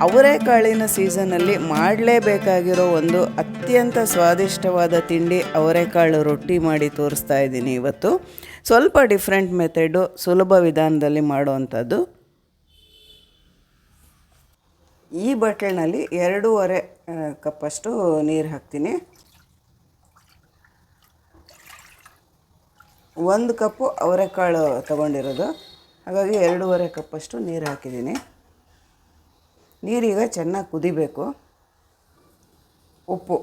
ಅವರೆಕಾಳಿನ ಸೀಸನಲ್ಲಿ ಮಾಡಲೇಬೇಕಾಗಿರೋ ಒಂದು ಅತ್ಯಂತ ಸ್ವಾದಿಷ್ಟವಾದ ತಿಂಡಿ ಅವರೆಕಾಳು ರೊಟ್ಟಿ ಮಾಡಿ ತೋರಿಸ್ತಾ ಇದ್ದೀನಿ ಇವತ್ತು. ಸ್ವಲ್ಪ ಡಿಫ್ರೆಂಟ್ ಮೆಥಡು, ಸುಲಭ ವಿಧಾನದಲ್ಲಿ ಮಾಡುವಂಥದ್ದು. ಈ ಬಟ್ಲಿನಲ್ಲಿ 2.5 ಕಪ್ಪಷ್ಟು ನೀರು ಹಾಕ್ತೀನಿ. 1 ಕಪ್ಪು ಅವರೆಕಾಳು ತೊಗೊಂಡಿರೋದು, ಹಾಗಾಗಿ 2.5 ಕಪ್ಪಷ್ಟು ನೀರು ಹಾಕಿದ್ದೀನಿ. ನೀರೀಗ ಚೆನ್ನಾಗಿ ಕುದಿಬೇಕು. ಉಪ್ಪು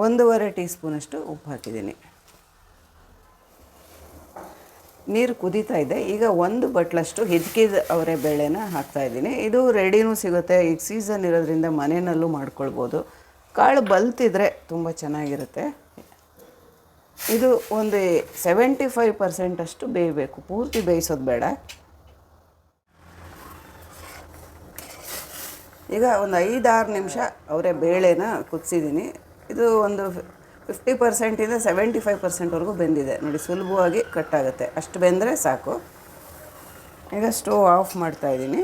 1.5 ಟೀ ಸ್ಪೂನಷ್ಟು ಉಪ್ಪು ಹಾಕಿದ್ದೀನಿ. ನೀರು ಕುದೀತಾ ಇದೆ. ಈಗ 1 ಬಟ್ಲಷ್ಟು ಹಿದ್ಕಿದ ಅವರೆ ಬೇಳೆನ ಹಾಕ್ತಾಯಿದ್ದೀನಿ. ಇದು ರೆಡಿನೂ ಸಿಗುತ್ತೆ, ಈಗ ಸೀಸನ್ ಇರೋದ್ರಿಂದ ಮನೆಯಲ್ಲೂ ಮಾಡ್ಕೊಳ್ಬೋದು. ಕಾಳು ಬಲ್ತಿದ್ರೆ ತುಂಬ ಚೆನ್ನಾಗಿರುತ್ತೆ. ಇದು ಒಂದು 75% ಅಷ್ಟು ಬೇಯಬೇಕು, ಪೂರ್ತಿ ಬೇಯಿಸೋದು ಬೇಡ. ಈಗ ಒಂದು 5-6 ನಿಮಿಷ ಅವರೇ ಬೇಳೆನ ಕುದಿಸಿದ್ದೀನಿ. ಇದು ಒಂದು 50%ಇಂದ 75%ವರೆಗೂ ಬೆಂದಿದೆ ನೋಡಿ. ಸುಲಭವಾಗಿ ಕಟ್ಟಾಗುತ್ತೆ, ಅಷ್ಟು ಬೆಂದರೆ ಸಾಕು. ಈಗ ಸ್ಟವ್ ಆಫ್ ಮಾಡ್ತಾಯಿದ್ದೀನಿ.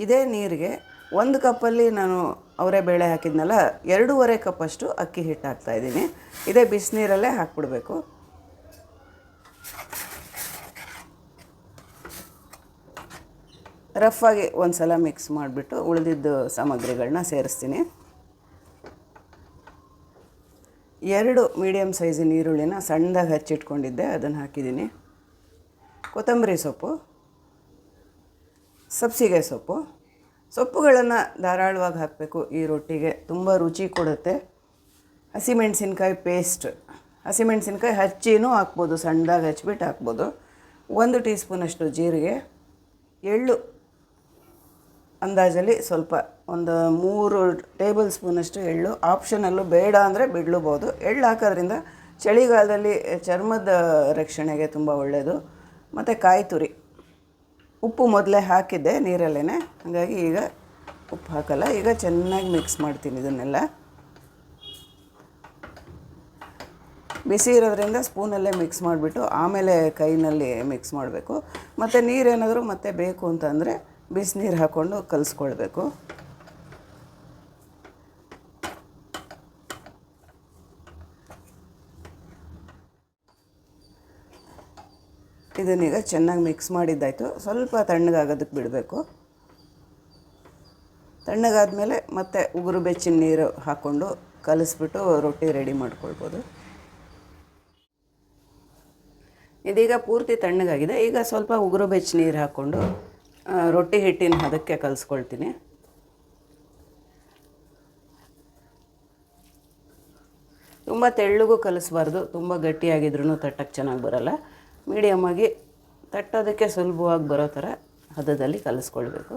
ಇದೇ ನೀರಿಗೆ 1 ಕಪ್ಪಲ್ಲಿ ನಾನು ಅವರೇ ಬೇಳೆ ಹಾಕಿದ್ನಲ್ಲ, 2.5 ಕಪ್ಪಷ್ಟು ಅಕ್ಕಿ ಹಿಟ್ಟು ಹಾಕ್ತಾಯಿದ್ದೀನಿ. ಇದೇ ಬಿಸಿನೀರಲ್ಲೇ ಹಾಕ್ಬಿಡ್ಬೇಕು. ರಫಾಗಿ ಒಂದು ಸಲ ಮಿಕ್ಸ್ ಮಾಡಿಬಿಟ್ಟು ಉಳಿದಿದ್ದು ಸಾಮಗ್ರಿಗಳನ್ನ ಸೇರಿಸ್ತೀನಿ. 2 ಮೀಡಿಯಮ್ ಸೈಜಿನ ಈರುಳ್ಳಿನ ಸಣ್ಣದಾಗಿ ಹಚ್ಚಿಟ್ಕೊಂಡಿದ್ದೆ, ಅದನ್ನು ಹಾಕಿದ್ದೀನಿ. ಕೊತ್ತಂಬರಿ ಸೊಪ್ಪು, ಸಬ್ಸಿಗೆ ಸೊಪ್ಪುಗಳನ್ನು ಧಾರಾಳವಾಗಿ ಹಾಕಬೇಕು. ಈ ರೊಟ್ಟಿಗೆ ತುಂಬ ರುಚಿ ಕೊಡುತ್ತೆ. ಹಸಿಮೆಣಸಿನ್ಕಾಯಿ ಪೇಸ್ಟ್, ಹಸಿಮೆಣಸಿನ್ಕಾಯಿ ಹಚ್ಚಿನೂ ಹಾಕ್ಬೋದು, ಸಣ್ಣದಾಗಿ ಹಚ್ಬಿಟ್ಟು ಹಾಕ್ಬೋದು. 1 ಟೀ ಸ್ಪೂನಷ್ಟು ಜೀರಿಗೆ, ಎಳ್ಳು ಅಂದಾಜಲ್ಲಿ ಸ್ವಲ್ಪ ಒಂದು 3 ಟೇಬಲ್ ಸ್ಪೂನಷ್ಟು ಎಳ್ಳು. ಆಪ್ಷನಲ್ಲು, ಬೇಡ ಅಂದರೆ ಬಿಡ್ಲೂಬೋದು. ಎಳ್ಳು ಹಾಕೋದ್ರಿಂದ ಚಳಿಗಾಲದಲ್ಲಿ ಚರ್ಮದ ರಕ್ಷಣೆಗೆ ತುಂಬ ಒಳ್ಳೆಯದು. ಮತ್ತು ಕಾಯಿ ತುರಿ. ಉಪ್ಪು ಮೊದಲೇ ಹಾಕಿದ್ದೆ ನೀರಲ್ಲೇ, ಹಾಗಾಗಿ ಈಗ ಉಪ್ಪು ಹಾಕಲ್ಲ. ಈಗ ಚೆನ್ನಾಗಿ ಮಿಕ್ಸ್ ಮಾಡ್ತೀನಿ ಇದನ್ನೆಲ್ಲ. ಬಿಸಿ ಇರೋದ್ರಿಂದ ಸ್ಪೂನಲ್ಲೇ ಮಿಕ್ಸ್ ಮಾಡಿಬಿಟ್ಟು ಆಮೇಲೆ ಕೈನಲ್ಲಿ ಮಿಕ್ಸ್ ಮಾಡಬೇಕು. ಮತ್ತು ನೀರೇನಾದರೂ ಮತ್ತೆ ಬೇಕು ಅಂತಂದರೆ ಬಿಸಿನೀರು ಹಾಕ್ಕೊಂಡು ಕಲಿಸ್ಕೊಳ್ಬೇಕು. ಇದನ್ನೀಗ ಚೆನ್ನಾಗಿ ಮಿಕ್ಸ್ ಮಾಡಿದ್ದಾಯಿತು. ಸ್ವಲ್ಪ ತಣ್ಣಗಾಗೋದಕ್ಕೆ ಬಿಡಬೇಕು. ತಣ್ಣಗಾದಮೇಲೆ ಮತ್ತೆ ಉಗುರು ಬೆಚ್ಚಿನ ನೀರು ಹಾಕ್ಕೊಂಡು ಕಲಿಸ್ಬಿಟ್ಟು ರೊಟ್ಟಿ ರೆಡಿ ಮಾಡ್ಕೊಳ್ಬೋದು. ಇದೀಗ ಪೂರ್ತಿ ತಣ್ಣಗಾಗಿದೆ. ಈಗ ಸ್ವಲ್ಪ ಉಗುರು ಬೆಚ್ಚ ನೀರು ಹಾಕ್ಕೊಂಡು ರೊಟ್ಟಿ ಹಿಟ್ಟಿನ ಹದಕ್ಕೆ ಕಲಿಸ್ಕೊಳ್ತೀನಿ. ತುಂಬ ತೆಳ್ಳಗೂ ಕಲಿಸ್ಬಾರ್ದು, ತುಂಬ ಗಟ್ಟಿಯಾಗಿದ್ರೂ ತಟ್ಟಕ್ಕೆ ಚೆನ್ನಾಗಿ ಬರೋಲ್ಲ. ಮೀಡಿಯಮ್ಮಾಗಿ ತಟ್ಟೋದಕ್ಕೆ ಸುಲಭವಾಗಿ ಬರೋ ಥರ ಹದದಲ್ಲಿ ಕಲಿಸ್ಕೊಳ್ಬೇಕು.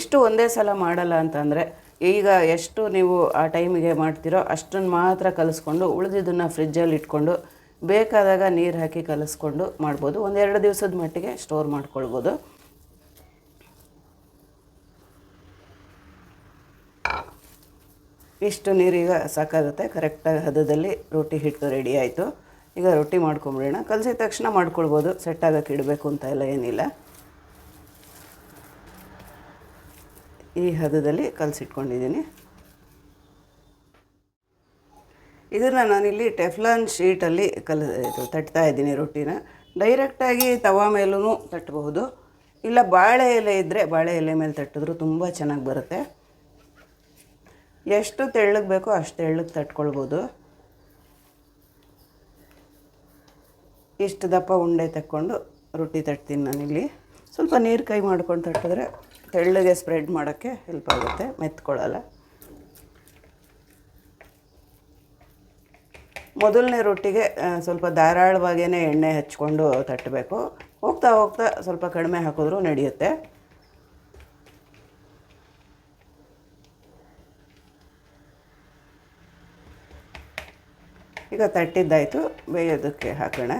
ಇಷ್ಟು ಒಂದೇ ಸಲ ಮಾಡಲ್ಲ ಅಂತಂದರೆ, ಈಗ ಎಷ್ಟು ನೀವು ಆ ಟೈಮಿಗೆ ಮಾಡ್ತೀರೋ ಅಷ್ಟನ್ನು ಮಾತ್ರ ಕಲಿಸ್ಕೊಂಡು ಉಳಿದಿದ್ದನ್ನು ಫ್ರಿಜ್ಜಲ್ಲಿ ಇಟ್ಕೊಂಡು ಬೇಕಾದಾಗ ನೀರು ಹಾಕಿ ಕಲಿಸ್ಕೊಂಡು ಮಾಡ್ಬೋದು. 1-2 ದಿವಸದ ಮಟ್ಟಿಗೆ ಸ್ಟೋರ್ ಮಾಡ್ಕೊಳ್ಬೋದು. ಇಷ್ಟು ನೀರೀಗ ಸಾಕಾಗುತ್ತೆ. ಕರೆಕ್ಟಾಗಿ ಹದದಲ್ಲಿ ರೊಟ್ಟಿ ಹಿಟ್ಟು ರೆಡಿ ಆಯಿತು. ಈಗ ರೊಟ್ಟಿ ಮಾಡ್ಕೊಂಬಿಡೋಣ. ಕಲಸಿದ ತಕ್ಷಣ ಮಾಡ್ಕೊಳ್ಬೋದು, ಸೆಟ್ ಆಗೋಕ್ಕೆ ಇಡಬೇಕು ಅಂತ ಎಲ್ಲ ಏನಿಲ್ಲ. ಈ ಹದದಲ್ಲಿ ಕಲಸಿಟ್ಕೊಂಡಿದ್ದೀನಿ. ಇದನ್ನು ನಾನಿಲ್ಲಿ ಟೆಫ್ಲಾನ್ ಶೀಟಲ್ಲಿ ತಟ್ತಾ ಇದ್ದೀನಿ ರೊಟ್ಟಿನ. ಡೈರೆಕ್ಟಾಗಿ ತವಾ ಮೇಲೂ ತಟ್ಟಬಹುದು, ಇಲ್ಲ ಬಾಳೆ ಎಲೆ ಇದ್ದರೆ ಬಾಳೆ ಎಲೆ ಮೇಲೆ ತಟ್ಟಿದ್ರೂ ತುಂಬ ಚೆನ್ನಾಗಿ ಬರುತ್ತೆ. ಎಷ್ಟು ತೆಳ್ಳಗೆ ಬೇಕೋ ಅಷ್ಟು ತೆಳ್ಳಗೆ ತಟ್ಕೊಳ್ಬೋದು. ಇಷ್ಟು ದಪ್ಪ ಉಂಡೆ ತಕ್ಕೊಂಡು ರೊಟ್ಟಿ ತಟ್ತೀನಿ ನಾನಿಲ್ಲಿ. ಸ್ವಲ್ಪ ನೀರು ಕೈ ಮಾಡ್ಕೊಂಡು ತಟ್ಟಿದ್ರೆ ತೆಳ್ಳಗೆ ಸ್ಪ್ರೆಡ್ ಮಾಡೋಕ್ಕೆ ಹೆಲ್ಪ್ ಆಗುತ್ತೆ, ಮೆತ್ಕೊಳ್ಳಲ್ಲ. ಮೊದಲನೇ ರೊಟ್ಟಿಗೆ ಸ್ವಲ್ಪ ಧಾರಾಳವಾಗೇ ಎಣ್ಣೆ ಹಚ್ಕೊಂಡು ತಟ್ಟಬೇಕು. ಹೋಗ್ತಾ ಹೋಗ್ತಾ ಸ್ವಲ್ಪ ಕಡಿಮೆ ಹಾಕಿದ್ರೂ ನಡೆಯುತ್ತೆ. ಈಗ ತಟ್ಟಿದ್ದಾಯಿತು, ಬೇಯೋದಕ್ಕೆ ಹಾಕೋಣ.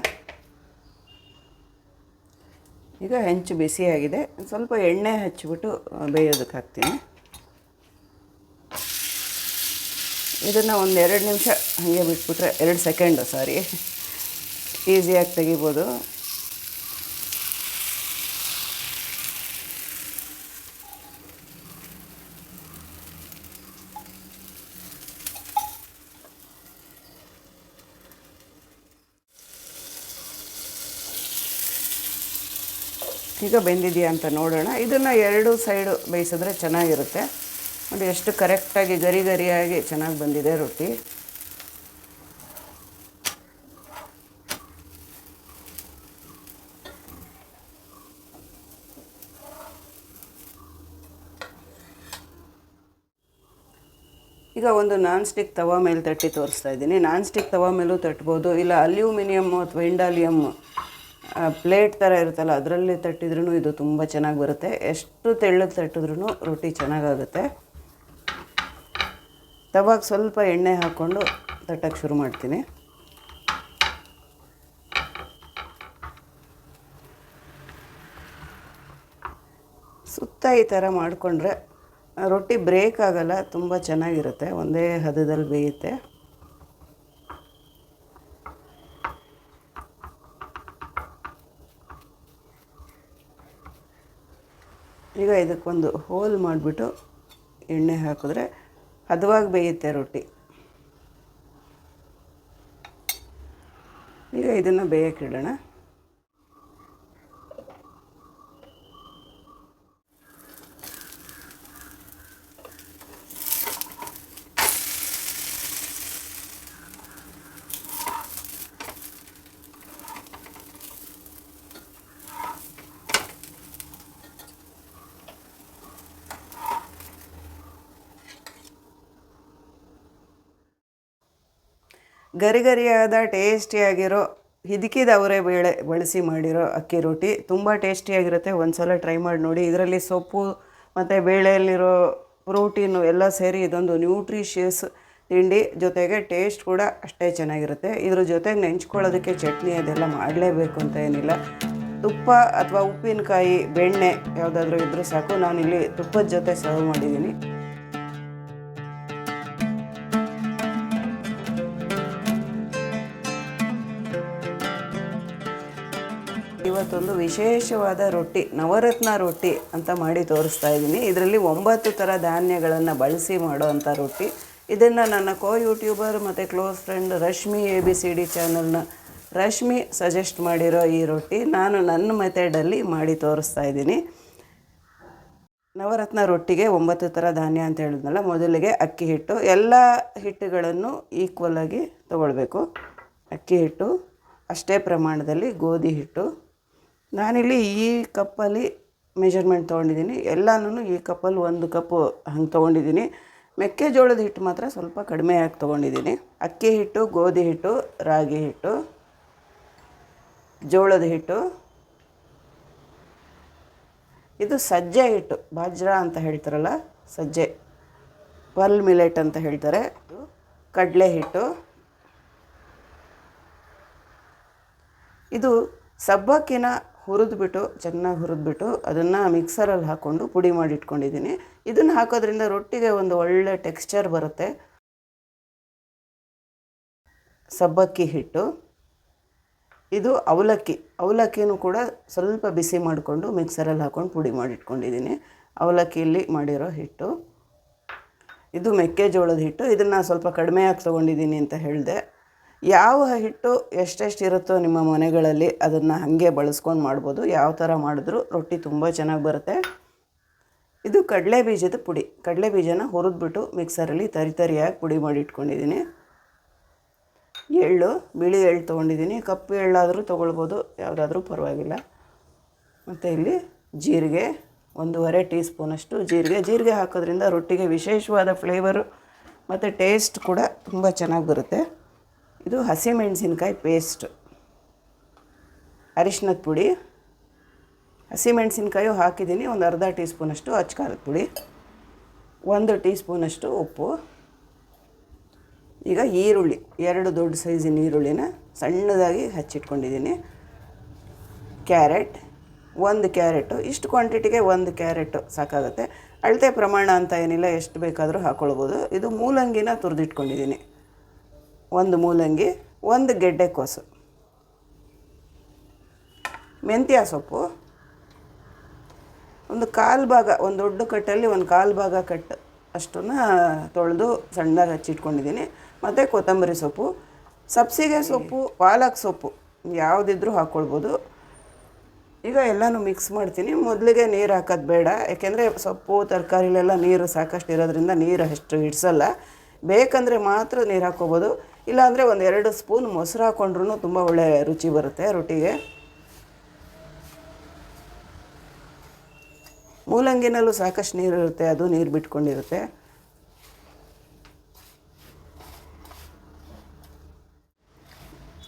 ಈಗ ಹೆಂಚು ಬಿಸಿಯಾಗಿದೆ, ಸ್ವಲ್ಪ ಎಣ್ಣೆ ಹಚ್ಚಿಬಿಟ್ಟು ಬೇಯೋದಕ್ಕೆ ಹಾಕ್ತೀನಿ. ಇದನ್ನು ಒಂದು 2 ನಿಮಿಷ ಹಾಗೆ ಬಿಟ್ಬಿಟ್ರೆ, 2 ಸೆಕೆಂಡು ಈಸಿಯಾಗಿ ತೆಗಿಬೋದು. ಈಗ ಬೆಂದಿದೆಯಾ ಅಂತ ನೋಡೋಣ. ಇದನ್ನು 2 ಸೈಡು ಬೇಯಿಸಿದ್ರೆ ಚೆನ್ನಾಗಿರುತ್ತೆ. ನೋಡಿ ಎಷ್ಟು ಕರೆಕ್ಟಾಗಿ ಗರಿ ಗರಿಯಾಗಿ ಚೆನ್ನಾಗಿ ಬಂದಿದೆ ರೊಟ್ಟಿ. ಈಗ ಒಂದು ನಾನ್ ಸ್ಟಿಕ್ ತವಾ ಮೇಲೆ ತಟ್ಟಿ ತೋರಿಸ್ತಾ ಇದ್ದೀನಿ. ನಾನ್ ಸ್ಟಿಕ್ ತವಾ ಮೇಲೂ ತಟ್ಬೋದು, ಇಲ್ಲ ಅಲ್ಯೂಮಿನಿಯಮ್ ಅಥವಾ ಇಂಡಾಲಿಯಮ್ ಪ್ಲೇಟ್ ಥರ ಇರುತ್ತಲ್ಲ ಅದರಲ್ಲಿ ತಟ್ಟಿದ್ರೂ ಇದು ತುಂಬ ಚೆನ್ನಾಗಿ ಬರುತ್ತೆ. ಎಷ್ಟು ತೆಳ್ಳಗೆ ತಟ್ಟಿದ್ರೂ ರೊಟ್ಟಿ ಚೆನ್ನಾಗಾಗುತ್ತೆ. ತವಾಗ ಸ್ವಲ್ಪ ಎಣ್ಣೆ ಹಾಕ್ಕೊಂಡು ತಟ್ಟಕ್ಕೆ ಶುರು ಮಾಡ್ತೀನಿ. ಸುತ್ತ ಈ ಥರ ಮಾಡಿಕೊಂಡ್ರೆ ರೊಟ್ಟಿ ಬ್ರೇಕ್ ಆಗಲ್ಲ, ತುಂಬ ಚೆನ್ನಾಗಿರುತ್ತೆ, ಒಂದೇ ಹದದಲ್ಲಿ ಬೇಯುತ್ತೆ. ಈಗ ಇದಕ್ಕೊಂದು ಹೋಲ್ ಮಾಡಿಬಿಟ್ಟು ಎಣ್ಣೆ ಹಾಕಿದ್ರೆ ಹದವಾಗಿ ಬೇಯುತ್ತೆ ರೊಟ್ಟಿ. ಈಗ ಇದನ್ನು ಬೇಯಕ್ಕಿಡೋಣ. ಗರಿ ಗರಿಯಾದ ಟೇಸ್ಟಿಯಾಗಿರೋ ಹಿದಕಿದ ಅವರೇ ಬೇಳೆ ಬಳಸಿ ಮಾಡಿರೋ ಅಕ್ಕಿ ರೊಟ್ಟಿ ತುಂಬ ಟೇಸ್ಟಿಯಾಗಿರುತ್ತೆ. ಒಂದು ಸಲ ಟ್ರೈ ಮಾಡಿ ನೋಡಿ. ಇದರಲ್ಲಿ ಸೊಪ್ಪು ಮತ್ತು ಬೇಳೆಯಲ್ಲಿರೋ ಪ್ರೋಟೀನು ಎಲ್ಲ ಸೇರಿ ಇದೊಂದು ನ್ಯೂಟ್ರಿಷಿಯಸ್ ತಿಂಡಿ, ಜೊತೆಗೆ ಟೇಸ್ಟ್ ಕೂಡ ಅಷ್ಟೇ ಚೆನ್ನಾಗಿರುತ್ತೆ. ಇದ್ರ ಜೊತೆಗೆ ನೆಂಚ್ಕೊಳ್ಳೋದಕ್ಕೆ ಚಟ್ನಿ ಅದೆಲ್ಲ ಮಾಡಲೇಬೇಕು ಅಂತ ಏನಿಲ್ಲ. ತುಪ್ಪ ಅಥವಾ ಉಪ್ಪಿನಕಾಯಿ, ಬೆಣ್ಣೆ ಯಾವುದಾದ್ರೂ ಇದ್ದರೂ ಸಾಕು. ನಾನಿಲ್ಲಿ ತುಪ್ಪದ ಜೊತೆ ಸರ್ವ್ ಮಾಡಿದ್ದೀನಿ. ಇವತ್ತೊಂದು ವಿಶೇಷವಾದ ರೊಟ್ಟಿ, ನವರತ್ನ ರೊಟ್ಟಿ ಅಂತ ಮಾಡಿ ತೋರಿಸ್ತಾ ಇದ್ದೀನಿ. ಇದರಲ್ಲಿ 9 ಥರ ಧಾನ್ಯಗಳನ್ನು ಬಳಸಿ ಮಾಡೋ ಅಂಥ ರೊಟ್ಟಿ. ಇದನ್ನು ನನ್ನ ಯೂಟ್ಯೂಬರ್ ಮತ್ತು ಕ್ಲೋಸ್ ಫ್ರೆಂಡ್ ರಶ್ಮಿ ABCD ಚಾನಲ್ನ ರಶ್ಮಿ ಸಜೆಸ್ಟ್ ಮಾಡಿರೋ ಈ ರೊಟ್ಟಿ ನಾನು ನನ್ನ ಮೆಥಡಲ್ಲಿ ಮಾಡಿ ತೋರಿಸ್ತಾ ಇದ್ದೀನಿ. ನವರತ್ನ ರೊಟ್ಟಿಗೆ 9 ಥರ ಧಾನ್ಯ ಅಂತ ಹೇಳಿದ್ನಲ್ಲ. ಮೊದಲಿಗೆ ಅಕ್ಕಿ ಹಿಟ್ಟು, ಎಲ್ಲ ಹಿಟ್ಟುಗಳನ್ನು ಈಕ್ವಲಾಗಿ ತೊಗೊಳ್ಬೇಕು. ಅಕ್ಕಿ ಹಿಟ್ಟು, ಅಷ್ಟೇ ಪ್ರಮಾಣದಲ್ಲಿ ಗೋಧಿ ಹಿಟ್ಟು. ನಾನಿಲ್ಲಿ ಈ ಕಪ್ಪಲ್ಲಿ ಮೆಜರ್ಮೆಂಟ್ ತೊಗೊಂಡಿದ್ದೀನಿ. ಎಲ್ಲನೂ ಈ ಕಪ್ಪಲ್ಲಿ 1 ಕಪ್ಪು ಹಂಗೆ ತೊಗೊಂಡಿದ್ದೀನಿ. ಮೆಕ್ಕೆಜೋಳದ ಹಿಟ್ಟು ಮಾತ್ರ ಸ್ವಲ್ಪ ಕಡಿಮೆ ಆಗಿ ತೊಗೊಂಡಿದ್ದೀನಿ. ಅಕ್ಕಿ ಹಿಟ್ಟು, ಗೋಧಿ ಹಿಟ್ಟು, ರಾಗಿ ಹಿಟ್ಟು, ಜೋಳದ ಹಿಟ್ಟು, ಇದು ಸಜ್ಜೆ ಹಿಟ್ಟು, ಬಾಜ್ರಾ ಅಂತ ಹೇಳ್ತಾರಲ್ಲ ಸಜ್ಜೆ, ಪರ್ಲ್ ಮಿಲೆಟ್ ಅಂತ ಹೇಳ್ತಾರೆ. ಕಡಲೆ ಹಿಟ್ಟು, ಇದು ಸಬ್ಬಕ್ಕಿನ ಹುರಿದ್ಬಿಟ್ಟು ಚೆನ್ನಾಗಿ ಹುರಿದ್ಬಿಟ್ಟು ಅದನ್ನು ಮಿಕ್ಸರಲ್ಲಿ ಹಾಕ್ಕೊಂಡು ಪುಡಿ ಮಾಡಿ ಇಟ್ಕೊಂಡಿದ್ದೀನಿ. ಇದನ್ನು ಹಾಕೋದ್ರಿಂದ ರೊಟ್ಟಿಗೆ ಒಂದು ಒಳ್ಳೆ ಟೆಕ್ಸ್ಚರ್ ಬರುತ್ತೆ. ಸಬ್ಬಕ್ಕಿ ಹಿಟ್ಟು, ಇದು ಅವಲಕ್ಕಿನೂ ಕೂಡ ಸ್ವಲ್ಪ ಬಿಸಿ ಮಾಡಿಕೊಂಡು ಮಿಕ್ಸರಲ್ಲಿ ಹಾಕ್ಕೊಂಡು ಪುಡಿ ಮಾಡಿ ಇಟ್ಕೊಂಡಿದ್ದೀನಿ. ಅವಲಕ್ಕಿಯಲ್ಲಿ ಮಾಡಿರೋ ಹಿಟ್ಟು. ಇದು ಮೆಕ್ಕೆಜೋಳದ ಹಿಟ್ಟು. ಇದನ್ನು ಸ್ವಲ್ಪ ಕಡಿಮೆ ಆಗಿ ತೊಗೊಂಡಿದ್ದೀನಿ ಅಂತ ಹೇಳಿದೆ. ಯಾವ ಹಿಟ್ಟು ಎಷ್ಟೆಷ್ಟು ಇರುತ್ತೋ ನಿಮ್ಮ ಮನೆಗಳಲ್ಲಿ ಅದನ್ನು ಹಾಗೆ ಬಳಸ್ಕೊಂಡು ಮಾಡ್ಬೋದು. ಯಾವ ಥರ ಮಾಡಿದ್ರೂ ರೊಟ್ಟಿ ತುಂಬ ಚೆನ್ನಾಗಿ ಬರುತ್ತೆ. ಇದು ಕಡಲೆ ಬೀಜದ ಪುಡಿ. ಕಡಲೆ ಬೀಜನ ಹುರಿದ್ಬಿಟ್ಟು ಮಿಕ್ಸರಲ್ಲಿ ತರಿಯಾಗಿ ಪುಡಿ ಮಾಡಿ ಇಟ್ಕೊಂಡಿದ್ದೀನಿ. ಎಳ್ಳು, ಬಿಳಿ ಎಳ್ಳು ತೊಗೊಂಡಿದ್ದೀನಿ. ಕಪ್ಪು ಎಳ್ಳಾದರೂ ತೊಗೊಳ್ಬೋದು, ಯಾವುದಾದ್ರೂ ಪರವಾಗಿಲ್ಲ. ಮತ್ತು ಇಲ್ಲಿ ಜೀರಿಗೆ, 1.5 ಟೀ ಸ್ಪೂನಷ್ಟು ಜೀರಿಗೆ ಹಾಕೋದ್ರಿಂದ ರೊಟ್ಟಿಗೆ ವಿಶೇಷವಾದ ಫ್ಲೇವರು ಮತ್ತು ಟೇಸ್ಟ್ ಕೂಡ ತುಂಬ ಚೆನ್ನಾಗಿ ಬರುತ್ತೆ. ಇದು ಹಸಿಮೆಣಸಿನ್ಕಾಯಿ ಪೇಸ್ಟ್, ಅರಿಶಿನದ ಪುಡಿ, ಹಸಿಮೆಣಸಿನ್ಕಾಯು ಹಾಕಿದ್ದೀನಿ. 1/2 ಟೀ ಸ್ಪೂನಷ್ಟು ಅಚ್ಕಾರದ ಪುಡಿ, 1 ಟೀ ಸ್ಪೂನಷ್ಟು ಉಪ್ಪು. ಈಗ ಈರುಳ್ಳಿ, 2 ದೊಡ್ಡ ಸೈಜಿನ ಈರುಳ್ಳಿನ ಸಣ್ಣದಾಗಿ ಹಚ್ಚಿಟ್ಕೊಂಡಿದ್ದೀನಿ. ಕ್ಯಾರೆಟ್, 1 ಕ್ಯಾರೆಟು, ಇಷ್ಟು ಕ್ವಾಂಟಿಟಿಗೆ 1 ಕ್ಯಾರೆಟು ಸಾಕಾಗುತ್ತೆ. ಅಳತೆ ಪ್ರಮಾಣ ಅಂತ ಏನಿಲ್ಲ, ಎಷ್ಟು ಬೇಕಾದರೂ ಹಾಕ್ಕೊಳ್ಬೋದು. ಇದು ಮೂಲಂಗಿನ ತುರಿದಿಟ್ಕೊಂಡಿದ್ದೀನಿ. 1 ಮೂಲಂಗಿ, 1 ಗೆಡ್ಡೆಕೋಸು, ಮೆಂತ್ಯ ಸೊಪ್ಪು, ಒಂದು 1/4 ಭಾಗ, ಒಂದು ದೊಡ್ಡ ಕಟ್ಟಲ್ಲಿ 1/4 ಭಾಗ ಕಟ್ಟು ಅಷ್ಟನ್ನು ತೊಳೆದು ಸಣ್ಣದಾಗಿ ಹಚ್ಚಿಟ್ಕೊಂಡಿದ್ದೀನಿ. ಮತ್ತು ಕೊತ್ತಂಬರಿ ಸೊಪ್ಪು, ಸಬ್ಸಿಗೆ ಸೊಪ್ಪು, ಪಾಲಕ್ ಸೊಪ್ಪು ಯಾವುದಿದ್ರೂ ಹಾಕ್ಕೊಳ್ಬೋದು. ಈಗ ಎಲ್ಲನೂ ಮಿಕ್ಸ್ ಮಾಡ್ತೀನಿ. ಮೊದಲಿಗೆ ನೀರು ಹಾಕೋದು ಬೇಡ, ಯಾಕೆಂದರೆ ಸೊಪ್ಪು ತರಕಾರಿಲೆಲ್ಲ ನೀರು ಸಾಕಷ್ಟು ಇರೋದ್ರಿಂದ ನೀರು ಅಷ್ಟು ಹಿಡಿಸಲ್ಲ. ಬೇಕಂದರೆ ಮಾತ್ರ ನೀರು ಹಾಕ್ಕೋಬೋದು, ಇಲ್ಲಾಂದರೆ ಒಂದು 2 ಸ್ಪೂನ್ ಮೊಸರು ಹಾಕ್ಕೊಂಡ್ರೂ ತುಂಬ ಒಳ್ಳೆಯ ರುಚಿ ಬರುತ್ತೆ ರೊಟ್ಟಿಗೆ. ಮೂಲಂಗಿನಲ್ಲೂ ಸಾಕಷ್ಟು ನೀರು ಇರುತ್ತೆ, ಅದು ನೀರು ಬಿಟ್ಕೊಂಡಿರುತ್ತೆ.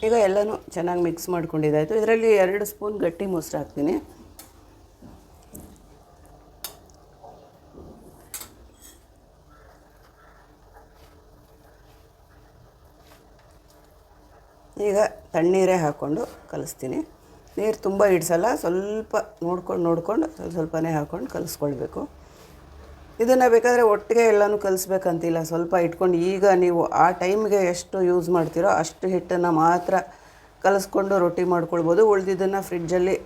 ಈಗ ಎಲ್ಲನೂ ಚೆನ್ನಾಗಿ ಮಿಕ್ಸ್ ಮಾಡ್ಕೊಂಡಿದ್ದಾಯಿತು. ಇದರಲ್ಲಿ 2 ಸ್ಪೂನ್ ಗಟ್ಟಿ ಮೊಸರು ಹಾಕ್ತೀನಿ. ಈಗ ತಣ್ಣೀರೇ ಹಾಕ್ಕೊಂಡು ಕಲಿಸ್ತೀನಿ. ನೀರು ತುಂಬ ಇಡಿಸಲ್ಲ, ಸ್ವಲ್ಪ ನೋಡ್ಕೊಂಡು ಸ್ವಲ್ಪನೇ ಹಾಕ್ಕೊಂಡು ಕಲಿಸ್ಕೊಳ್ಬೇಕು. ಇದನ್ನು ಬೇಕಾದರೆ ಒಟ್ಟಿಗೆ ಎಲ್ಲನೂ ಕಲಿಸ್ಬೇಕಂತಿಲ್ಲ, ಸ್ವಲ್ಪ ಇಟ್ಕೊಂಡು ಈಗ ನೀವು ಆ ಟೈಮ್ಗೆ ಎಷ್ಟು ಯೂಸ್ ಮಾಡ್ತೀರೋ ಅಷ್ಟು ಹಿಟ್ಟನ್ನು ಮಾತ್ರ ಕಲಿಸ್ಕೊಂಡು ರೊಟ್ಟಿ ಮಾಡ್ಕೊಳ್ಬೋದು. ಉಳಿದಿದ್ದನ್ನು ಫ್ರಿಡ್ಜಲ್ಲಿ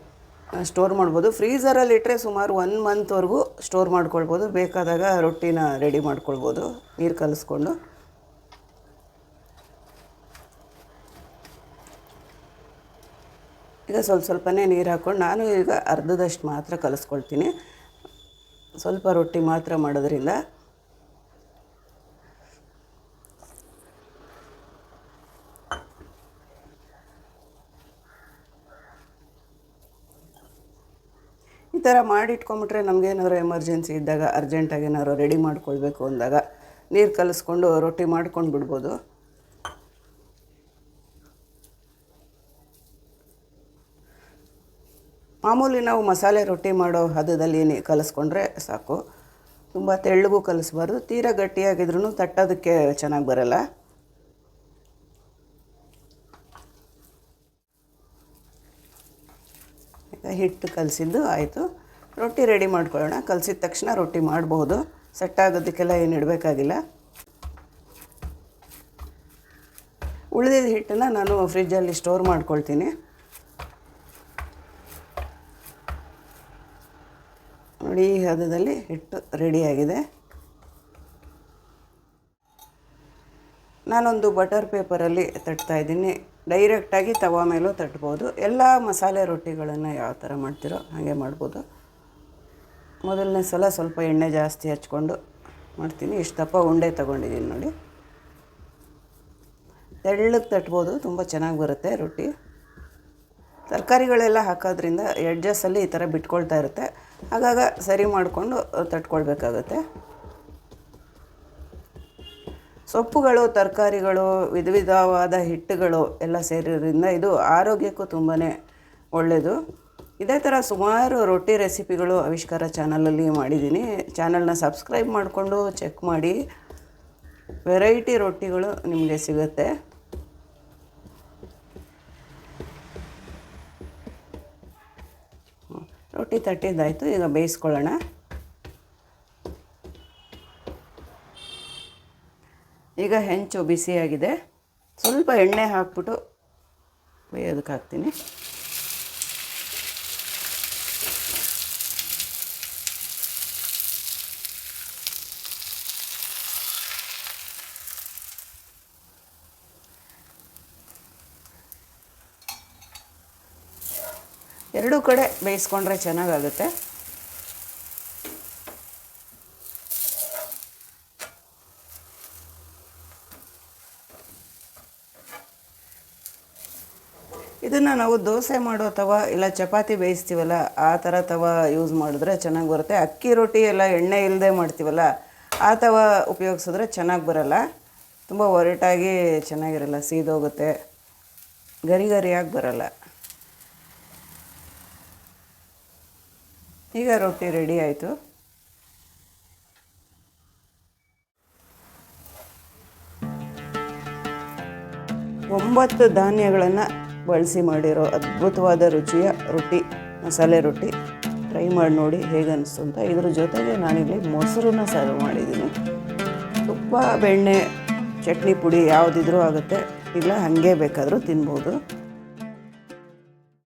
ಸ್ಟೋರ್ ಮಾಡ್ಬೋದು. ಫ್ರೀಝರಲ್ಲಿ ಇಟ್ಟರೆ ಸುಮಾರು 1 ಮಂತ್ವರೆಗೂ ಸ್ಟೋರ್ ಮಾಡ್ಕೊಳ್ಬೋದು. ಬೇಕಾದಾಗ ರೊಟ್ಟಿನ ರೆಡಿ ಮಾಡ್ಕೊಳ್ಬೋದು ನೀರು ಕಲಿಸ್ಕೊಂಡು. ಈಗ ಸ್ವಲ್ಪನೇ ನೀರು ಹಾಕ್ಕೊಂಡು ನಾನು ಈಗ ಅರ್ಧದಷ್ಟು ಮಾತ್ರ ಕಲಿಸ್ಕೊಳ್ತೀನಿ, ಸ್ವಲ್ಪ ರೊಟ್ಟಿ ಮಾತ್ರ ಮಾಡೋದ್ರಿಂದ. ಈ ಥರ ಮಾಡಿಟ್ಕೊಂಬಿಟ್ರೆ ನಮಗೇನಾದ್ರು ಎಮರ್ಜೆನ್ಸಿ ಇದ್ದಾಗ, ಅರ್ಜೆಂಟಾಗಿ ಏನಾದ್ರು ರೆಡಿ ಮಾಡ್ಕೊಳ್ಬೇಕು ಅಂದಾಗ ನೀರು ಕಲಿಸ್ಕೊಂಡು ರೊಟ್ಟಿ ಮಾಡ್ಕೊಂಡು ಬಿಡ್ಬೋದು. ಮಾಮೂಲಿ ನಾವು ಮಸಾಲೆ ರೊಟ್ಟಿ ಮಾಡೋ ಹದದಲ್ಲಿ ಕಲಿಸ್ಕೊಂಡ್ರೆ ಸಾಕು. ತುಂಬ ತೆಳ್ಳಗೂ ಕಲಿಸ್ಬಾರ್ದು, ತೀರಾ ಗಟ್ಟಿಯಾಗಿದ್ರೂ ತಟ್ಟೋದಕ್ಕೆ ಚೆನ್ನಾಗಿ ಬರಲ್ಲ. ಈಗ ಹಿಟ್ಟು ಕಲಸಿದ್ದು ಆಯಿತು, ರೊಟ್ಟಿ ರೆಡಿ ಮಾಡ್ಕೊಳ್ಳೋಣ. ಕಲಸಿದ ತಕ್ಷಣ ರೊಟ್ಟಿ ಮಾಡಬಹುದು, ಸೆಟ್ ಆಗೋದಕ್ಕೆಲ್ಲ ಏನು ಇಡಬೇಕಾಗಿಲ್ಲ. ಉಳಿದಿದ್ದ ಹಿಟ್ಟನ್ನು ನಾನು ಫ್ರಿಜ್ಜಲ್ಲಿ ಸ್ಟೋರ್ ಮಾಡ್ಕೊಳ್ತೀನಿ. ನೋಡಿ, ಈ ಹದದಲ್ಲಿ ಹಿಟ್ಟು ರೆಡಿಯಾಗಿದೆ. ನಾನೊಂದು ಬಟರ್ ಪೇಪರಲ್ಲಿ ತಟ್ತಾಯಿದ್ದೀನಿ. ಡೈರೆಕ್ಟಾಗಿ ತವಾ ಮೇಲೂ ತಟ್ಬೋದು. ಎಲ್ಲ ಮಸಾಲೆ ರೊಟ್ಟಿಗಳನ್ನು ಯಾವ ಥರ ಮಾಡ್ತೀರೋ ಹಾಗೆ ಮಾಡ್ಬೋದು. ಮೊದಲನೇ ಸಲ ಸ್ವಲ್ಪ ಎಣ್ಣೆ ಜಾಸ್ತಿ ಹಚ್ಕೊಂಡು ಮಾಡ್ತೀನಿ. ಇಷ್ಟು ದಪ್ಪ ಉಂಡೆ ತೊಗೊಂಡಿದ್ದೀನಿ ನೋಡಿ. ತೆಳ್ಳಗೆ ತಟ್ಬೋದು, ತುಂಬ ಚೆನ್ನಾಗಿ ಬರುತ್ತೆ ರೊಟ್ಟಿ. ತರಕಾರಿಗಳೆಲ್ಲ ಹಾಕೋದ್ರಿಂದ ಎಡ್ಜಸ್ಸಲ್ಲಿ ಈ ಥರ ಬಿಟ್ಕೊಳ್ತಾ ಇರುತ್ತೆ, ಆಗಾಗ ಸರಿ ಮಾಡಿಕೊಂಡು ತಟ್ಕೊಳ್ಬೇಕಾಗತ್ತೆ. ಸೊಪ್ಪುಗಳು, ತರಕಾರಿಗಳು, ವಿಧವಾದ ಹಿಟ್ಟುಗಳು ಎಲ್ಲ ಸೇರಿರೋದ್ರಿಂದ ಇದು ಆರೋಗ್ಯಕ್ಕೂ ತುಂಬಾ ಒಳ್ಳೆಯದು. ಇದೇ ಥರ ಸುಮಾರು ರೊಟ್ಟಿ ರೆಸಿಪಿಗಳು ಆವಿಷ್ಕಾರ ಚಾನಲಲ್ಲಿ ಮಾಡಿದ್ದೀನಿ. ಚಾನಲ್ನ ಸಬ್ಸ್ಕ್ರೈಬ್ ಮಾಡಿಕೊಂಡು ಚೆಕ್ ಮಾಡಿ, ವೆರೈಟಿ ರೊಟ್ಟಿಗಳು ನಿಮಗೆ ಸಿಗುತ್ತೆ. ರೊಟ್ಟಿ ತಟ್ಟಿದ್ದಾಯಿತು, ಈಗ ಬೇಯಿಸ್ಕೊಳ್ಳೋಣ. ಈಗ ಹೆಂಚು ಬಿಸಿಯಾಗಿದೆ, ಸ್ವಲ್ಪ ಎಣ್ಣೆ ಹಾಕ್ಬಿಟ್ಟು ಬೇಯೋದಕ್ಕೆ ಹಾಕ್ತೀನಿ. ಎರಡೂ ಕಡೆ ಬೇಯಿಸ್ಕೊಂಡ್ರೆ ಚೆನ್ನಾಗಾಗುತ್ತೆ. ಇದನ್ನು ನಾವು ದೋಸೆ ಮಾಡೋ ತವ ಇಲ್ಲ ಚಪಾತಿ ಬೇಯಿಸ್ತೀವಲ್ಲ ಆ ಥರ ತವ ಯೂಸ್ ಮಾಡಿದ್ರೆ ಚೆನ್ನಾಗಿ ಬರುತ್ತೆ. ಅಕ್ಕಿ ರೊಟ್ಟಿ ಎಲ್ಲ ಎಣ್ಣೆ ಇಲ್ಲದೆ ಮಾಡ್ತೀವಲ್ಲ ಆ ತವ ಉಪಯೋಗಿಸಿದ್ರೆ ಚೆನ್ನಾಗಿ ಬರಲ್ಲ, ತುಂಬ ಒರಟಾಗಿ ಚೆನ್ನಾಗಿರಲ್ಲ, ಸೀದೋಗುತ್ತೆ, ಗರಿ ಗರಿಯಾಗಿ ಬರಲ್ಲ. ಈಗ ರೊಟ್ಟಿ ರೆಡಿ ಆಯಿತು. ಒಂಬತ್ತು ಧಾನ್ಯಗಳನ್ನು ಬಳಸಿ ಮಾಡಿರೋ ಅದ್ಭುತವಾದ ರುಚಿಯ ರೊಟ್ಟಿ, ಮಸಾಲೆ ರೊಟ್ಟಿ. ಟ್ರೈ ಮಾಡಿ ನೋಡಿ ಹೇಗೆ ಅನಿಸ್ತು ಅಂತ. ಇದ್ರ ಜೊತೆಗೆ ನಾನಿಲ್ಲಿ ಮೊಸರನ್ನ ಸರ್ವ್ ಮಾಡಿದ್ದೀನಿ. ತುಪ್ಪ, ಬೆಣ್ಣೆ, ಚಟ್ನಿ ಪುಡಿ ಯಾವುದಿದ್ರೂ ಆಗುತ್ತೆ, ಇಲ್ಲ ಹಾಗೆ ಬೇಕಾದರೂ ತಿನ್ಬೋದು.